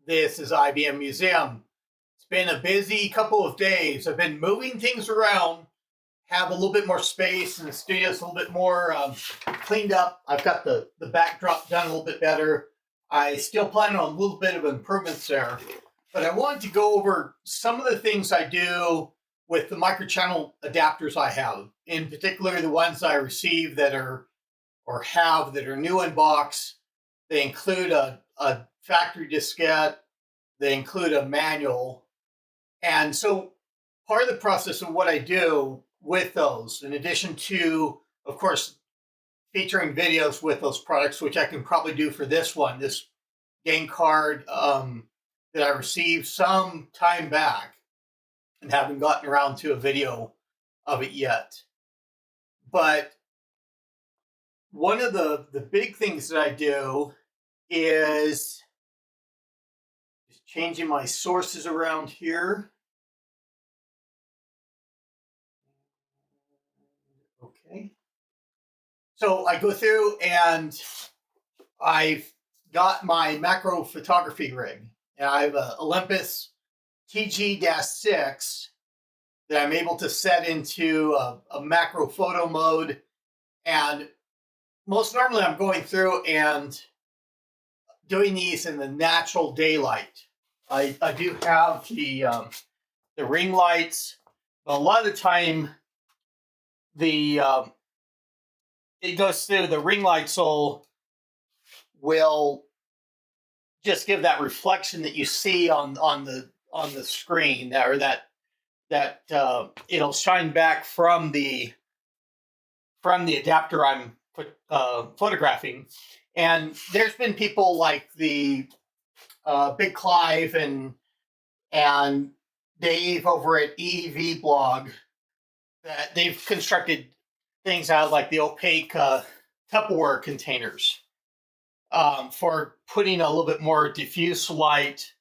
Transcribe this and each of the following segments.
This is IBMMuseum. It's been a busy couple of days. I've been moving things around, have a little bit more space, and the studio's a little bit more cleaned up. I've got the backdrop done a little bit better. I still plan on a little bit of improvements there, but I wanted to go over some of the things I do with the microchannel adapters I have, in particular the ones I receive that are new in box. They include a factory diskette. They include a manual. And so part of the process of what I do with those, in addition to, of course, featuring videos with those products, which I can probably do for this one, this game card that I received some time back and haven't gotten around to a video of it yet. But one of the big things that I do is just changing my sources around here. Okay. So I go through and I've got my macro photography rig. And I have an Olympus TG-6 that I'm able to set into a macro photo mode. And most normally I'm going through and doing these in the natural daylight. I do have the ring lights. But a lot of the time, it goes through the ring lights will just give that reflection that you see on the screen, or that it'll shine back from the adapter I'm photographing. And there's been people like the Big Clive and Dave over at EEV blog that they've constructed things out of like the opaque Tupperware containers for putting a little bit more diffuse light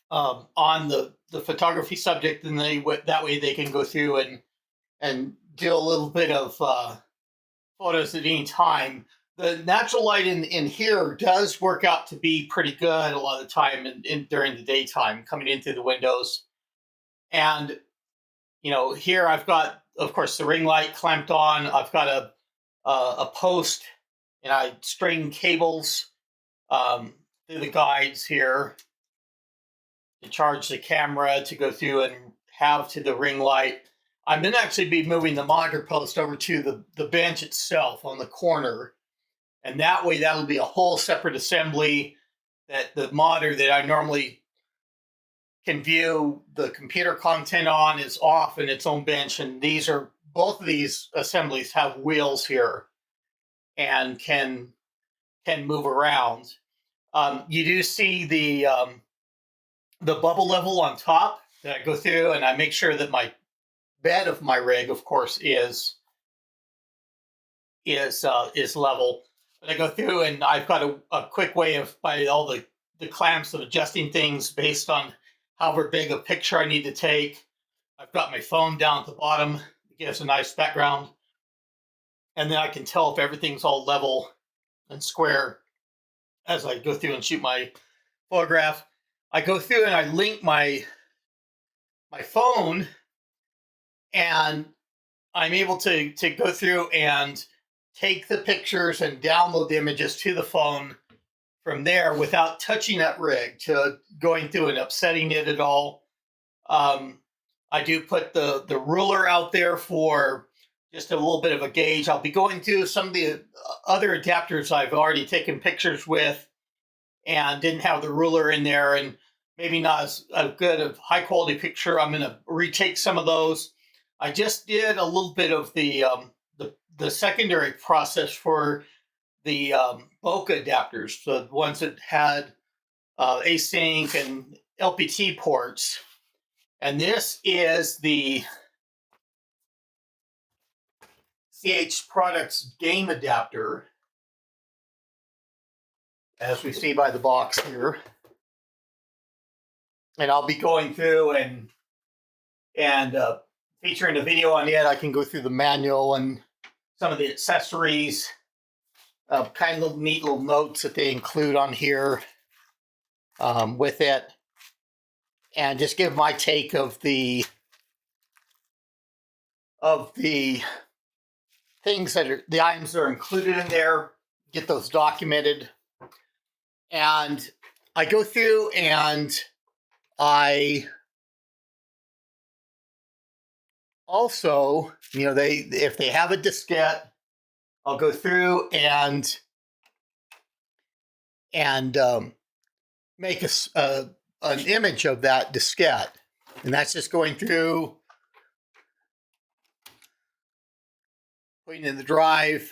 on the photography subject, and that way they can go through and do a little bit of photos at any time. The natural light in here does work out to be pretty good a lot of the time during the daytime coming in through the windows. And, here I've got, of course, the ring light clamped on. I've got a post, and I string cables through the guides here to charge the camera to go through and have to the ring light. I'm going to actually be moving the monitor post over to the bench itself on the corner. And that way, that'll be a whole separate assembly that the monitor that I normally can view the computer content on is off in its own bench. And both of these assemblies have wheels here and can move around. You do see the bubble level on top that I go through, and I make sure that my bed of my rig, of course, is level. But I go through and I've got a quick way by all the clamps of adjusting things based on however big a picture I need to take. I've got my phone down at the bottom. It gives a nice background. And then I can tell if everything's all level and square as I go through and shoot my photograph. I go through and I link my phone, and I'm able to go through and take the pictures and download the images to the phone from there without touching that rig, to going through and upsetting it at all. I do put the ruler out there for just a little bit of a gauge. I'll be going through some of the other adapters I've already taken pictures with and didn't have the ruler in there, and maybe not as a good of high quality picture. I'm going to retake some of those. I just did a little bit of the secondary process for the bokeh adapters, the ones that had async and LPT ports. And this is the CH Products game adapter, as we see by the box here. And I'll be going through and featuring a video on it. I can go through the manual and some of the accessories, kind of neat little notes that they include on here. with it, and just give my take of the things that are the items that are included in there, get those documented. And I go through and I also, if they have a diskette, I'll go through and make an image of that diskette. And that's just going through, putting in the drive,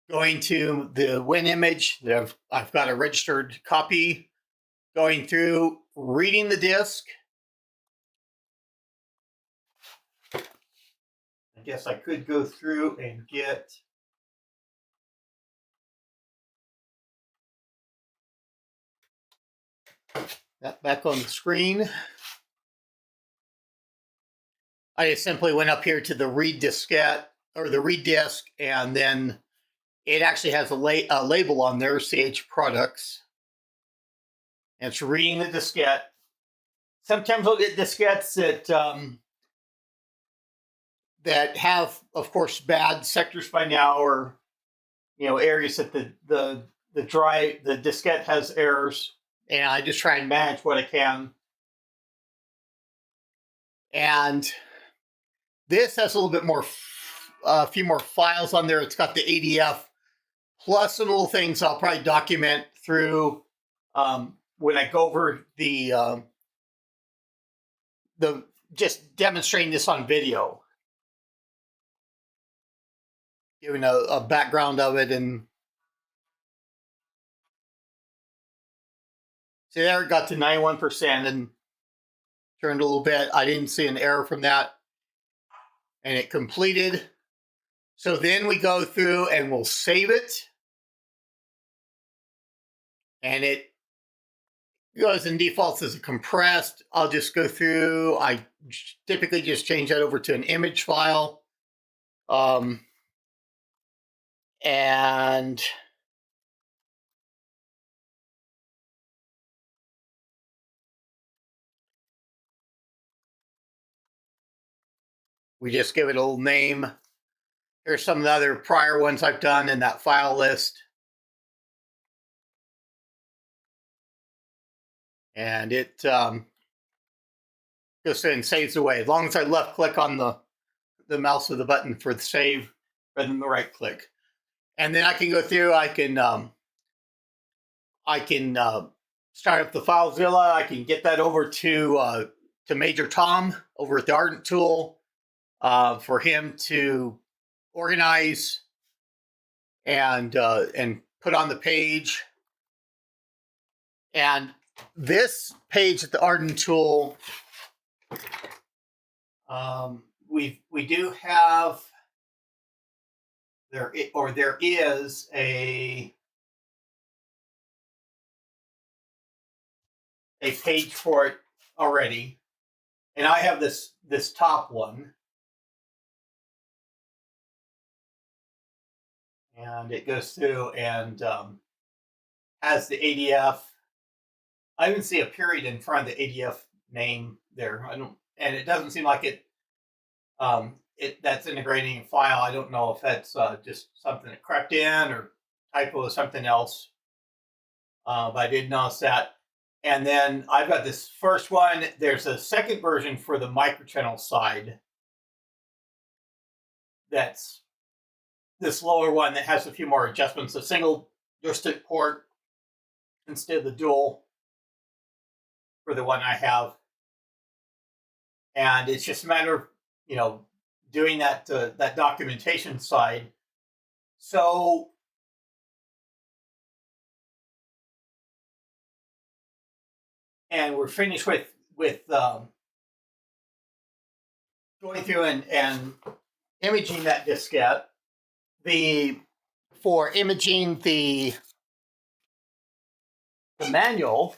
going to the Win image that I've got a registered copy, going through, reading the disk. I guess I could go through and get that back on the screen. I just simply went up here to the read diskette or the read disk, and then it actually has a label on there, CH Products. And it's reading the diskette. Sometimes I'll get diskettes that have, of course, bad sectors by now, or areas that the diskette has errors, and I just try and manage what I can. And this has a little bit more, a few more files on there. It's got the ADF plus some little things I'll probably document through when I go over the just demonstrating this on video, giving a background of it. And see there, it got to 91% and turned a little bit. I didn't see an error from that, and it completed. So then we go through and we'll save it, and it goes and defaults as a compressed. I'll just go through. I typically just change that over to an image file. And we just give it a little name. Here's some of the other prior ones I've done in that file list. And it goes in and saves away. As long as I left click on the mouse of the button for the save rather than the right click. And then I can go through, I can start up the FileZilla. I can get that over to Major Tom over at the Ardent tool for him to organize and put on the page. And this page at the Ardent tool, we do have there is a page for it already, and I have this top one, and it goes through and has the ADF. I even see a period in front of the ADF name there. And it doesn't seem like it that's integrating a file. I don't know if that's just something that crept in or typo or something else. But I did notice that. And then I've got this first one. There's a second version for the microchannel side. That's this lower one that has a few more adjustments. A single joystick port instead of the dual for the one I have. And it's just a matter of, doing that documentation side. So and we're finished with going through and imaging that diskette. For imaging the manual,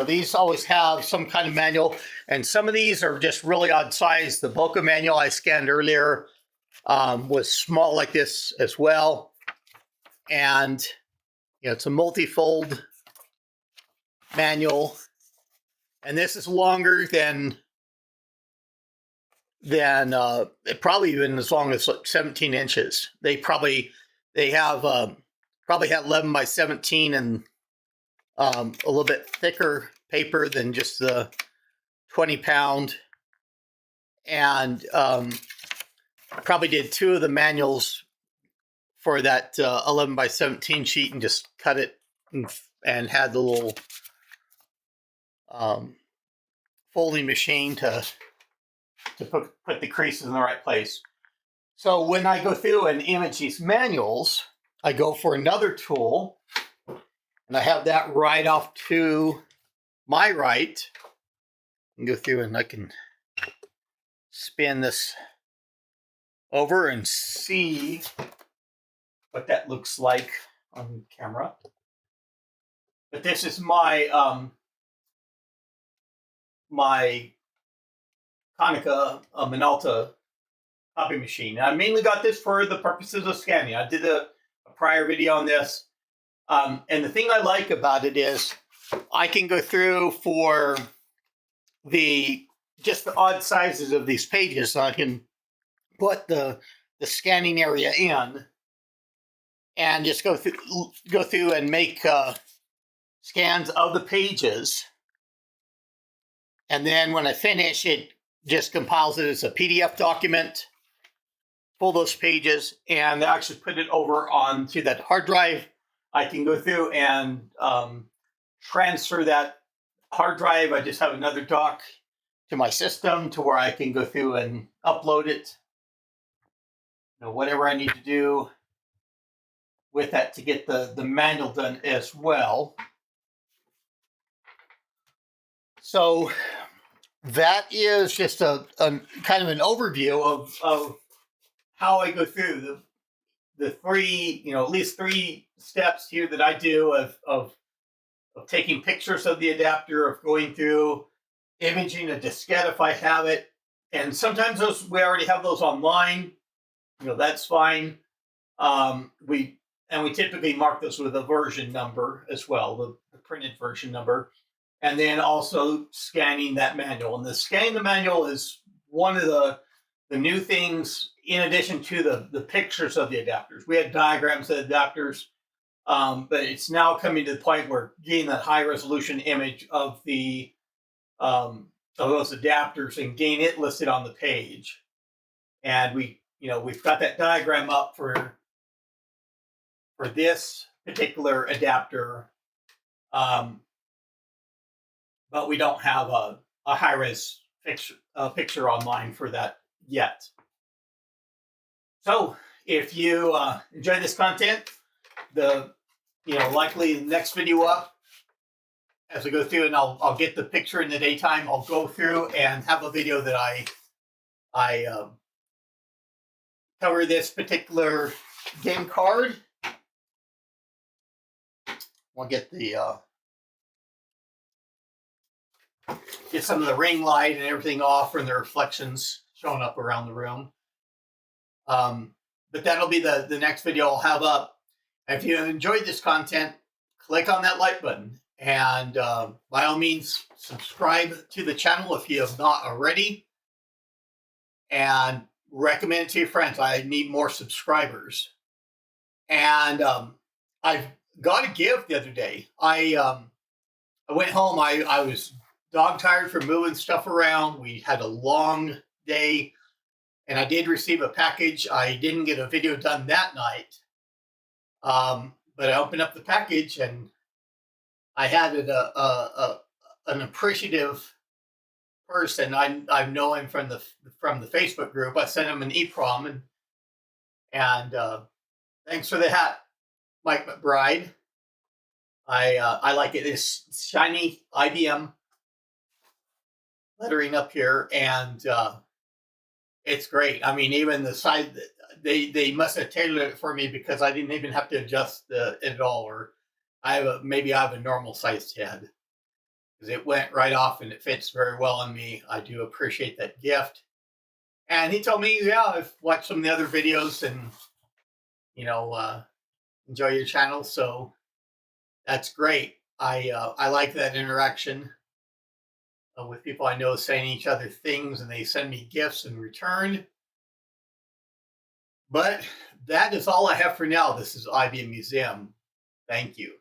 these always have some kind of manual, and some of these are just really odd size. The Boca manual I scanned earlier was small like this as well. And it's a multi-fold manual, and this is longer than probably even as long as 17 inches. They have probably had 11 by 17 and a little bit thicker paper than just the 20-pound, and probably did 2 of the manuals for that 11 by 17 sheet and just cut it and had the little folding machine to put the creases in the right place. So when I go through and image these manuals, I go for another tool, and I have that right off to my right. And go through and I can spin this over and see what that looks like on camera. But this is my my Konica Minolta copy machine. I mainly got this for the purposes of scanning. I did a prior video on this. And the thing I like about it is I can go through for just the odd sizes of these pages. So I can put the scanning area in and just go through and make scans of the pages. And then when I finish, it just compiles it as a PDF document, pull those pages, and actually put it over onto that hard drive. I can go through and transfer that hard drive. I just have another dock to my system to where I can go through and upload it. Whatever I need to do with that to get the manual done as well. So that is just a kind of an overview of how I go through the 3, at least 3 steps here that I do of taking pictures of the adapter, of going through, imaging a diskette if I have it. And sometimes we already have those online. That's fine. We typically mark those with a version number as well, the printed version number. And then also scanning that manual. And the scanning the manual is one of the new things in addition to the pictures of the adapters. We had diagrams of adapters, but it's now coming to the point where getting that high resolution image of of those adapters and getting it listed on the page. And we've got that diagram up for this particular adapter. But we don't have a high-res picture online for that yet. So if you enjoy this content, likely the next video up, as I go through and I'll get the picture in the daytime, I'll go through and have a video that I cover this particular game card. We'll get get some of the ring light and everything off and the reflections showing up around the room. But that'll be the next video I'll have up. If you enjoyed this content, click on that like button. And by all means, subscribe to the channel if you have not already. And recommend it to your friends. I need more subscribers. And I got a gift the other day. I went home. I was dog tired from moving stuff around. We had a long day, and I did receive a package. I didn't get a video done that night, but I opened up the package and I had an appreciative person. I know him from the Facebook group. I sent him an EEPROM and thanks for the hat, Mike McBride. I like it. It's shiny IBM lettering up here, and it's great. I mean, even the side, they must have tailored it for me because I didn't even have to adjust it at all. Or maybe I have a normal sized head because it went right off and it fits very well on me. I do appreciate that gift. And he told me, yeah, I've watched some of the other videos and enjoy your channel. So that's great. I like that interaction with people I know sending each other things and they send me gifts in return. But that is all I have for now. This is IBM Museum. Thank you.